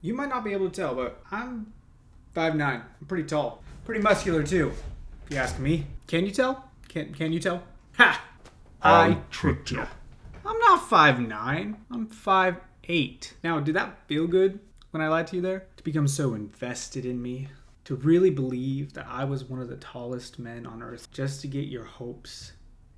You might not be able to tell, but I'm 5'9". I'm pretty tall. Pretty muscular too, if you ask me. Can you tell? Can you tell? Ha! I tricked you. I'm not 5'9". I'm 5'8". Now, did that feel good when I lied to you there? To become so invested in me? To really believe that I was one of the tallest men on earth just to get your hopes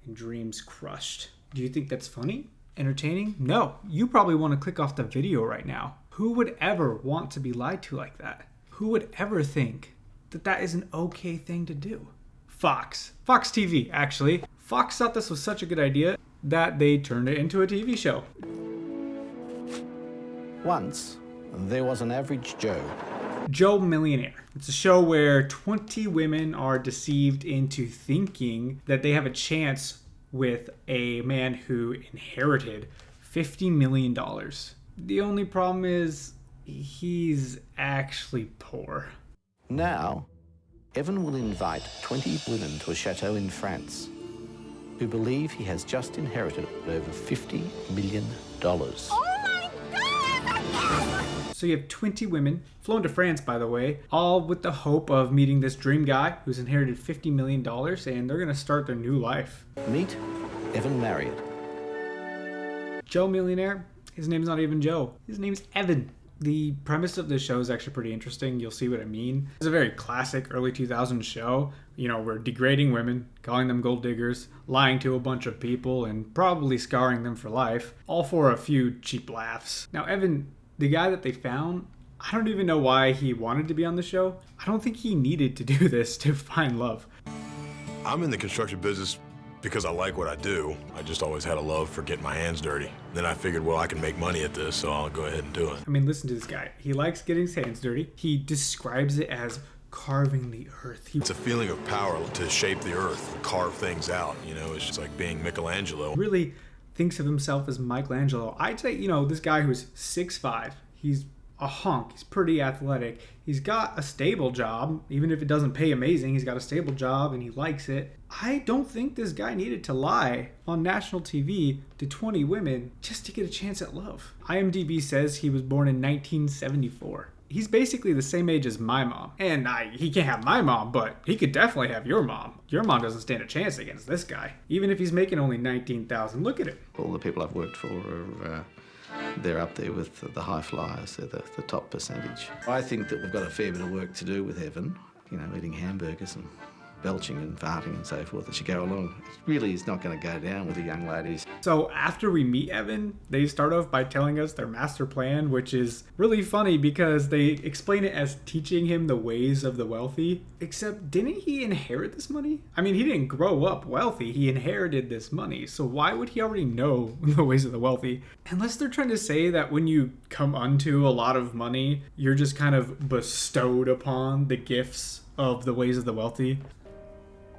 and dreams crushed? Do you think that's funny? Entertaining? No. You probably want to click off the video right now. Who would ever want to be lied to like that? Who would ever think that that is an okay thing to do? Fox TV, actually. Fox thought this was such a good idea that they turned it into a TV show. Once, there was an average Joe Millionaire. It's a show where 20 women are deceived into thinking that they have a chance with a man who inherited $50 million. The only problem is he's actually poor. Now, Evan will invite 20 women to a chateau in France who believe he has just inherited over $50 million. Oh my God! So you have 20 women, flown to France by the way, all with the hope of meeting this dream guy who's inherited $50 million, and they're gonna start their new life. Meet Evan Marriott. Joe Millionaire, his name's not even Joe, his name's Evan. The premise of this show is actually pretty interesting. You'll see what I mean. It's a very classic early 2000s show. You know, we're degrading women, calling them gold diggers, lying to a bunch of people, and probably scarring them for life, all for a few cheap laughs. Now, Evan, the guy that they found, I don't even know why he wanted to be on the show. I don't think he needed to do this to find love. I'm in the construction business because I like what I do. I just always had a love for getting my hands dirty. Then I figured, well, I can make money at this, so I'll go ahead and do it. I mean, listen to this guy. He likes getting his hands dirty. He describes it as carving the earth. It's a feeling of power to shape the earth, carve things out. You know, it's just like being Michelangelo. Really thinks of himself as Michelangelo. I'd say, you know, this guy who's 6'5", he's a hunk. He's pretty athletic. He's got a stable job. Even if it doesn't pay amazing, he's got a stable job and he likes it. I don't think this guy needed to lie on national TV to 20 women just to get a chance at love. IMDb says he was born in 1974. He's basically the same age as my mom. And he can't have my mom, but he could definitely have your mom. Your mom doesn't stand a chance against this guy, even if he's making only $19,000. Look at him. All the people I've worked for are they're up there with the high flyers. They're the top percentage. I think that we've got a fair bit of work to do with Evan, you know, eating hamburgers and belching and farting and so forth as you go along. It really is not going to go down with the young ladies. So after we meet Evan, they start off by telling us their master plan, which is really funny because they explain it as teaching him the ways of the wealthy. Except, didn't he inherit this money? I mean, he didn't grow up wealthy. He inherited this money. So why would he already know the ways of the wealthy? Unless they're trying to say that when you come unto a lot of money, you're just kind of bestowed upon the gifts of the ways of the wealthy.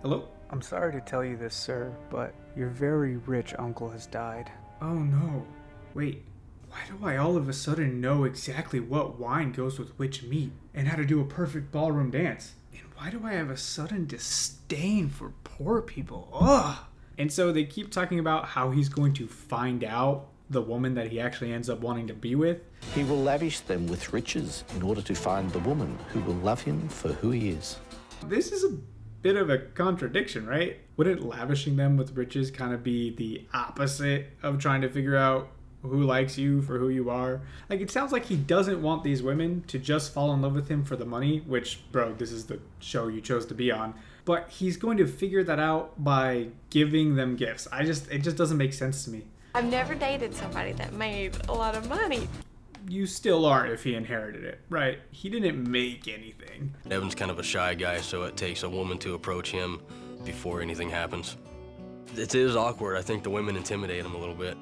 Hello? I'm sorry to tell you this, sir, but your very rich uncle has died. Oh no. Wait, why do I all of a sudden know exactly what wine goes with which meat and how to do a perfect ballroom dance? And why do I have a sudden disdain for poor people? Ugh! And so they keep talking about how he's going to find out the woman that he actually ends up wanting to be with. He will lavish them with riches in order to find the woman who will love him for who he is. This is a bit of a contradiction, right? Wouldn't lavishing them with riches kind of be the opposite of trying to figure out who likes you for who you are? Like, it sounds like he doesn't want these women to just fall in love with him for the money, which, bro, this is the show you chose to be on. But he's going to figure that out by giving them gifts. It just doesn't make sense to me. I've never dated somebody that made a lot of money. You still aren't if he inherited it, right? He didn't make anything. Evan's kind of a shy guy, so it takes a woman to approach him before anything happens. It is awkward. I think the women intimidate him a little bit.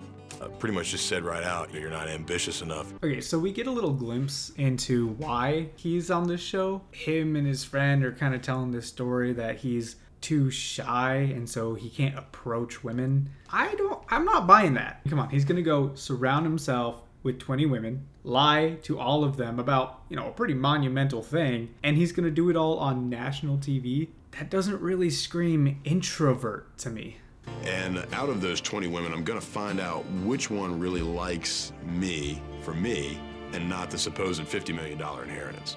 Pretty much just said right out, you're not ambitious enough. Okay, so we get a little glimpse into why he's on this show. Him and his friend are kind of telling this story that he's too shy and so he can't approach women. I'm not buying that. Come on, he's gonna go surround himself with 20 women, lie to all of them about, you know, a pretty monumental thing, and he's gonna do it all on national TV. That doesn't really scream introvert to me. And out of those 20 women, I'm gonna find out which one really likes me for me and not the supposed $50 million inheritance.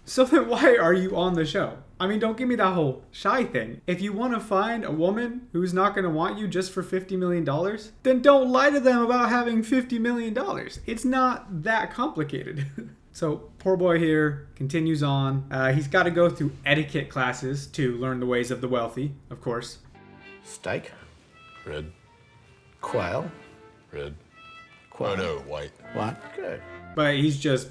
So then why are you on the show? I mean, don't give me that whole shy thing. If you want to find a woman who's not going to want you just for $50 million, then don't lie to them about having $50 million. It's not that complicated. So poor boy here continues on. He's got to go through etiquette classes to learn the ways of the wealthy, of course. Steak, Red. quail, Red. quail. Oh, no, white. White, good. But he's just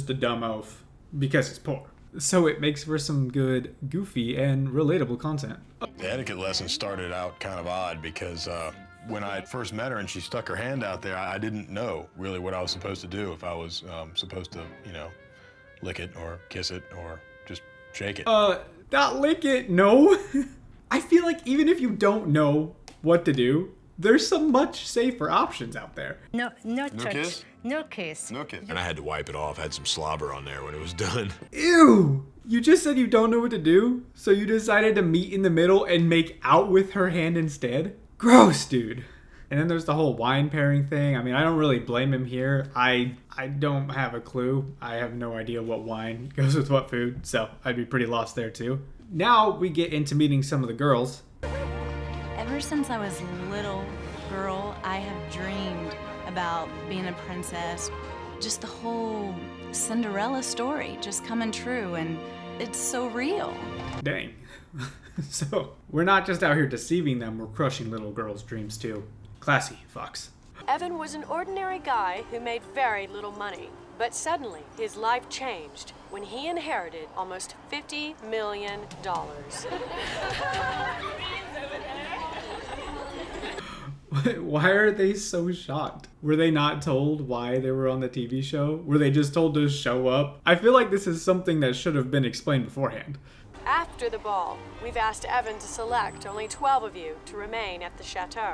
a dumb oaf because he's poor. So it makes for some good, goofy, and relatable content. The etiquette lesson started out kind of odd because when I first met her and she stuck her hand out there, I didn't know really what I was supposed to do, if I was supposed to, lick it or kiss it or just shake it. Not lick it, no. I feel like even if you don't know what to do, there's some much safer options out there. No touch. Kiss? No kiss. No kiss. And I had to wipe it off. I had some slobber on there when it was done. Ew! You just said you don't know what to do, so you decided to meet in the middle and make out with her hand instead? Gross, dude. And then there's the whole wine pairing thing. I mean, I don't really blame him here. I don't have a clue. I have no idea what wine goes with what food, so I'd be pretty lost there too. Now we get into meeting some of the girls. Ever since I was a little girl, I have dreamed about being a princess. Just the whole Cinderella story just coming true, and it's so real. Dang. So we're not just out here deceiving them, we're crushing little girls' dreams too. Classy, Fox. Evan was an ordinary guy who made very little money. But suddenly, his life changed when he inherited almost $50 million. Why are they so shocked? Were they not told why they were on the TV show? Were they just told to show up? I feel like this is something that should have been explained beforehand. After the ball, we've asked Evan to select only 12 of you to remain at the chateau.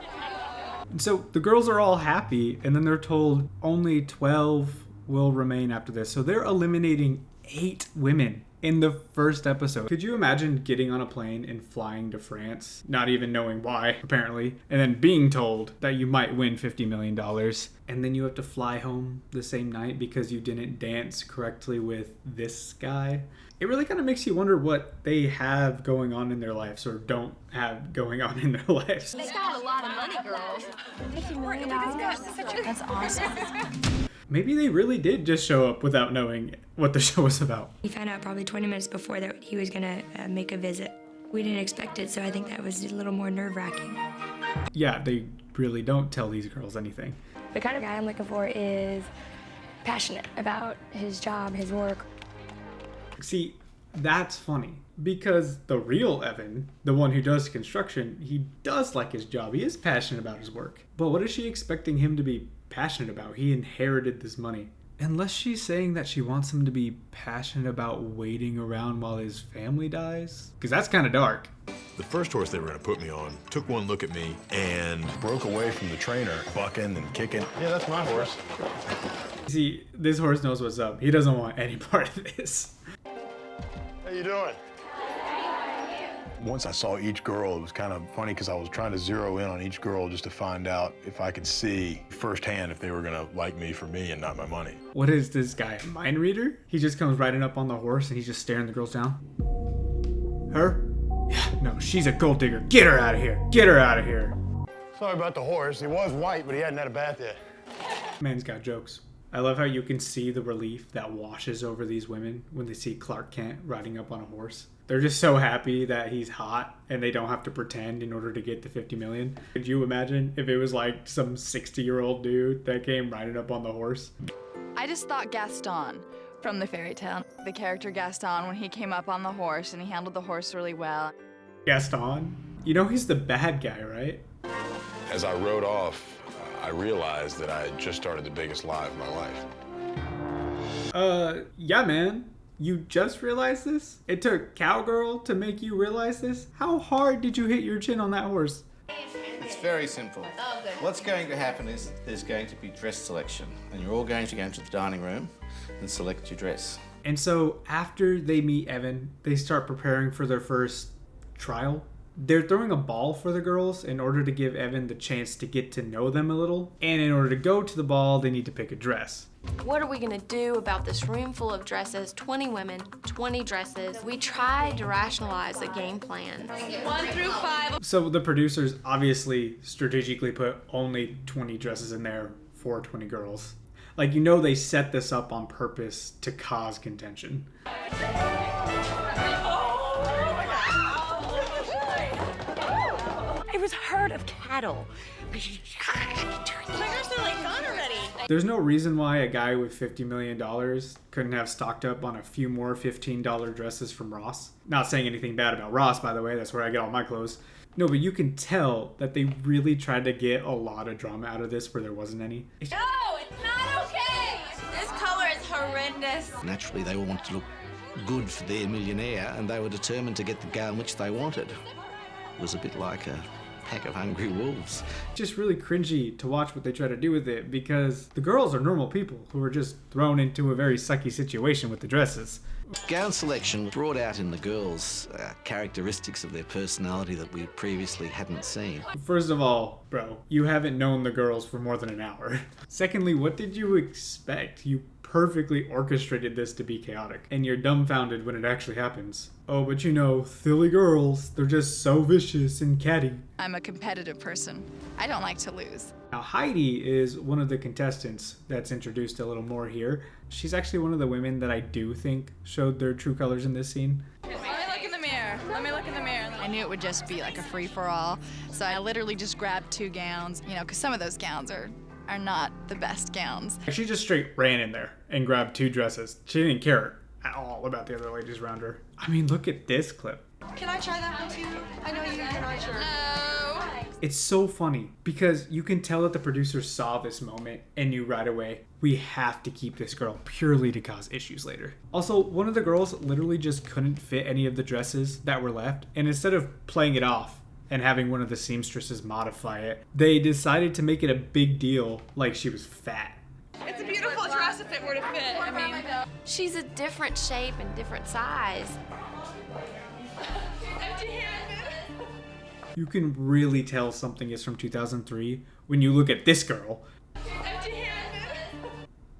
So the girls are all happy, and then they're told only 12 will remain after this. So they're eliminating 8 women in the first episode. Could you imagine getting on a plane and flying to France, not even knowing why, apparently, and then being told that you might win $50 million, and then you have to fly home the same night because you didn't dance correctly with this guy? It really kind of makes you wonder what they have going on in their lives or don't have going on in their lives. They got a lot of money, girls. $50 million. That's awesome. Maybe they really did just show up without knowing what the show was about. We found out probably 20 minutes before that he was gonna make a visit. We didn't expect it, so I think that was a little more nerve-wracking. Yeah, they really don't tell these girls anything. The kind of guy I'm looking for is passionate about his job, his work. See, that's funny because the real Evan, the one who does construction, he does like his job. He is passionate about his work. But what is she expecting him to be passionate about? He inherited this money. Unless she's saying that she wants him to be passionate about waiting around while his family dies? Because that's kind of dark. The first horse they were going to put me on took one look at me and broke away from the trainer, bucking and kicking. Yeah, that's my horse. See, this horse knows what's up. He doesn't want any part of this. How you doing? Once I saw each girl, it was kind of funny because I was trying to zero in on each girl just to find out if I could see firsthand if they were going to like me for me and not my money. What is this guy, a mind reader? He just comes riding up on the horse and he's just staring the girls down. Her? Yeah, no, she's a gold digger. Get her out of here. Get her out of here. Sorry about the horse. He was white, but he hadn't had a bath yet. Man's got jokes. I love how you can see the relief that washes over these women when they see Clark Kent riding up on a horse. They're just so happy that he's hot and they don't have to pretend in order to get the $50 million. Could you imagine if it was like some 60-year-old dude that came riding up on the horse? I just thought Gaston from the fairy tale. The character Gaston, when he came up on the horse and he handled the horse really well. Gaston? You know he's the bad guy, right? As I rode off, I realized that I had just started the biggest lie of my life. Yeah, man. You just realized this? It took Cowgirl to make you realize this? How hard did you hit your chin on that horse? It's very simple. What's going to happen is there's going to be dress selection, and you're all going to go into the dining room and select your dress. And so after they meet Evan, they start preparing for their first trial. They're throwing a ball for the girls in order to give Evan the chance to get to know them a little. And in order to go to the ball, they need to pick a dress. What are we gonna do about this room full of dresses? 20 women, 20 dresses. We tried to rationalize a game plan. 1 through 5. So the producers obviously strategically put only 20 dresses in there for 20 girls. Like, you know, they set this up on purpose to cause contention. It was a herd of cattle. There's no reason why a guy with $50 million couldn't have stocked up on a few more $15 dresses from Ross. Not saying anything bad about Ross, by the way. That's where I get all my clothes. No, but you can tell that they really tried to get a lot of drama out of this where there wasn't any. No, it's not okay. This color is horrendous. Naturally, they all wanted to look good for their millionaire, and they were determined to get the gown which they wanted. It was a bit like a pack of hungry wolves. Just really cringy to watch what they try to do with it, because the girls are normal people who were just thrown into a very sucky situation with the dresses. Gown selection brought out in the girls characteristics of their personality that we previously hadn't seen. First of all, bro, you haven't known the girls for more than an hour. Secondly, what did you expect? You perfectly orchestrated this to be chaotic, and you're dumbfounded when it actually happens. Oh, but you know, silly girls, they're just so vicious and catty. I'm a competitive person. I don't like to lose. Now, Heidi is one of the contestants that's introduced a little more here. She's actually one of the women that I do think showed their true colors in this scene. Let me look in the mirror. Let me look in the mirror. I knew it would just be like a free-for-all, so I literally just grabbed 2 gowns, you know, because some of those gowns are not the best gowns. She just straight ran in there and grabbed 2 dresses. She didn't care at all about the other ladies around her. I mean, look at this clip. Can I try that one too? I know you're not sure. No. It's so funny because you can tell that the producers saw this moment and knew right away, we have to keep this girl purely to cause issues later. Also, one of the girls literally just couldn't fit any of the dresses that were left, and instead of playing it off and having one of the seamstresses modify it, they decided to make it a big deal like she was fat. It's a beautiful dress if it were to fit. I mean, She's a different shape and different size. You can really tell something is from 2003 when you look at this girl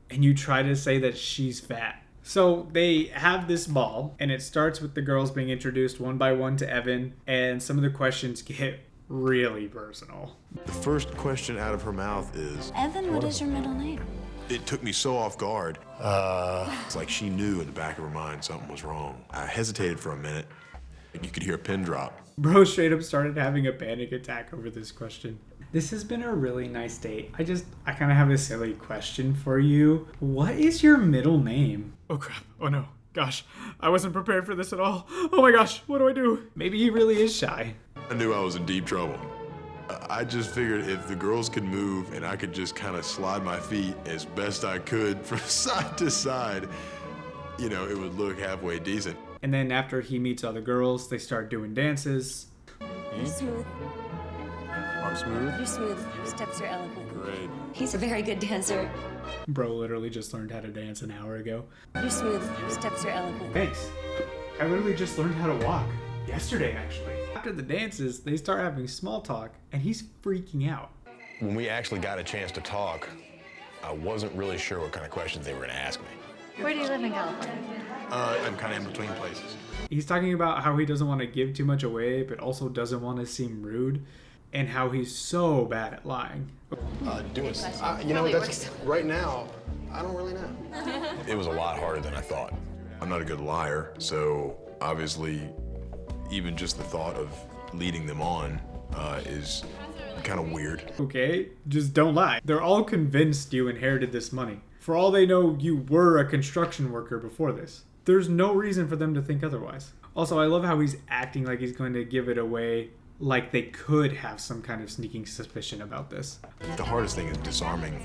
and you try to say that she's fat. So they have this ball, and it starts with the girls being introduced one by one to Evan, and some of the questions get really personal. The first question out of her mouth is, Evan, what is your middle name? it took me so off guard. It's like she knew in the back of her mind something was wrong. I hesitated for a minute, and you could hear a pin drop. Bro straight up started having a panic attack over this question. This has been a really nice date. I kind of have a silly question for you. What is your middle name? Oh crap. Oh no. Gosh, I wasn't prepared for this at all. Oh my gosh, what do I do? Maybe he really is shy. I knew I was in deep trouble. I just figured if the girls could move and I could just kind of slide my feet as best I could from side to side, you know, it would look halfway decent. And then after he meets other girls, they start doing dances. You're smooth. I'm smooth? You're smooth. Your steps are eloquent. Great. He's a very good dancer. Bro literally just learned how to dance an hour ago. You're smooth. Your steps are eloquent. Thanks. I literally just learned how to walk. Yesterday, actually. After the dances, they start having small talk, and he's freaking out. When we actually got a chance to talk, I wasn't really sure what kind of questions they were going to ask me. Where do you live in California? I'm kind of in between places. He's talking about how he doesn't want to give too much away, but also doesn't want to seem rude, and how he's so bad at lying. You know, that's right now, I don't really know. It was a lot harder than I thought. I'm not a good liar, so obviously even just the thought of leading them on is kind of weird. Okay, just don't lie. They're all convinced you inherited this money. For all they know, you were a construction worker before this. There's no reason for them to think otherwise. Also, I love how he's acting like he's going to give it away, like they could have some kind of sneaking suspicion about this. The hardest thing is disarming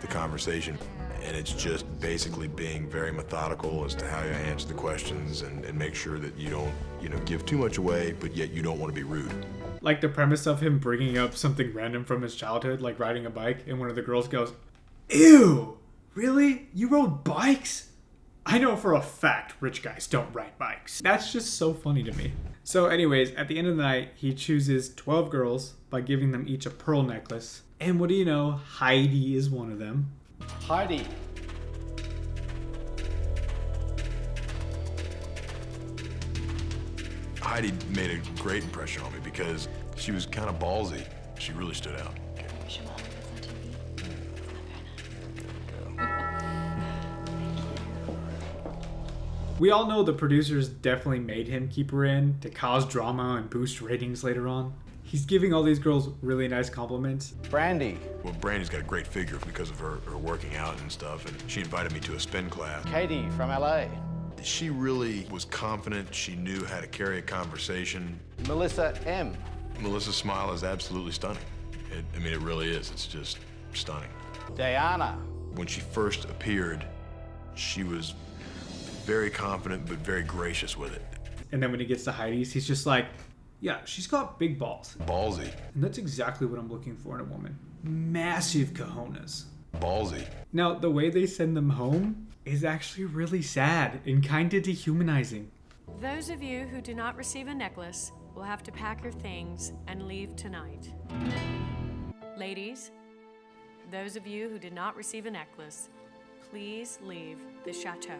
the conversation, and it's just basically being very methodical as to how you answer the questions and make sure that you don't, give too much away, but yet you don't want to be rude. Like the premise of him bringing up something random from his childhood, like riding a bike, and one of the girls goes, "Ew, really? You rode bikes? I know for a fact rich guys don't ride bikes." That's just so funny to me. So anyways, at the end of the night, he chooses 12 girls by giving them each a pearl necklace. And what do you know? Heidi is one of them. Heidi. Heidi made a great impression on me because she was kind of ballsy. She really stood out. We all know the producers definitely made him keep her in to cause drama and boost ratings later on. He's giving all these girls really nice compliments. Brandy. Well, Brandy's got a great figure because of her working out and stuff, and she invited me to a spin class. Katie from LA. She really was confident. She knew how to carry a conversation. Melissa M. Melissa's smile is absolutely stunning. I mean, it really is. It's just stunning. Diana. When she first appeared, she was very confident but very gracious with it. And then when he gets to Heidi's, he's just like, yeah, she's got big balls. Ballsy. And that's exactly what I'm looking for in a woman. Massive cojones. Ballsy. Now, the way they send them home is actually really sad and kind of dehumanizing. Those of you who do not receive a necklace will have to pack your things and leave tonight. Ladies, those of you who did not receive a necklace, please leave the chateau.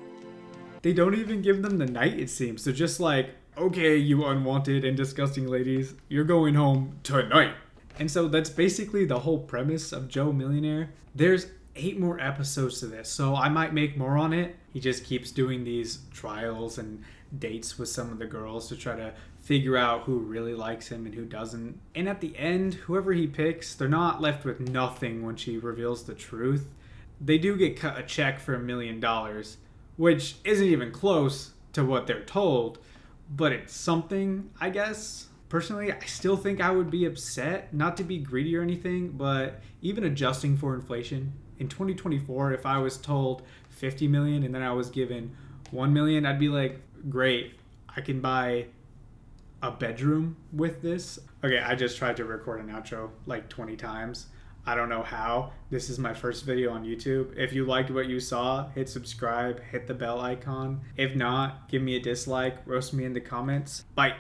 They don't even give them the night, it seems. They're just like, okay, you unwanted and disgusting ladies, you're going home tonight. And so that's basically the whole premise of Joe Millionaire. There's 8 more episodes to this, so I might make more on it. He just keeps doing these trials and dates with some of the girls to try to figure out who really likes him and who doesn't. And at the end, whoever he picks, they're not left with nothing when she reveals the truth. They do get cut a check for $1 million, which isn't even close to what they're told, but it's something, I guess. Personally, I still think I would be upset, not to be greedy or anything, but even adjusting for inflation, in 2024, if I was told 50 million and then I was given 1 million, I'd be like, great, I can buy a bedroom with this. Okay, I just tried to record an outro like 20 times. I don't know how. This is my first video on YouTube. If you liked what you saw, hit subscribe, hit the bell icon. If not, give me a dislike, roast me in the comments. Bye.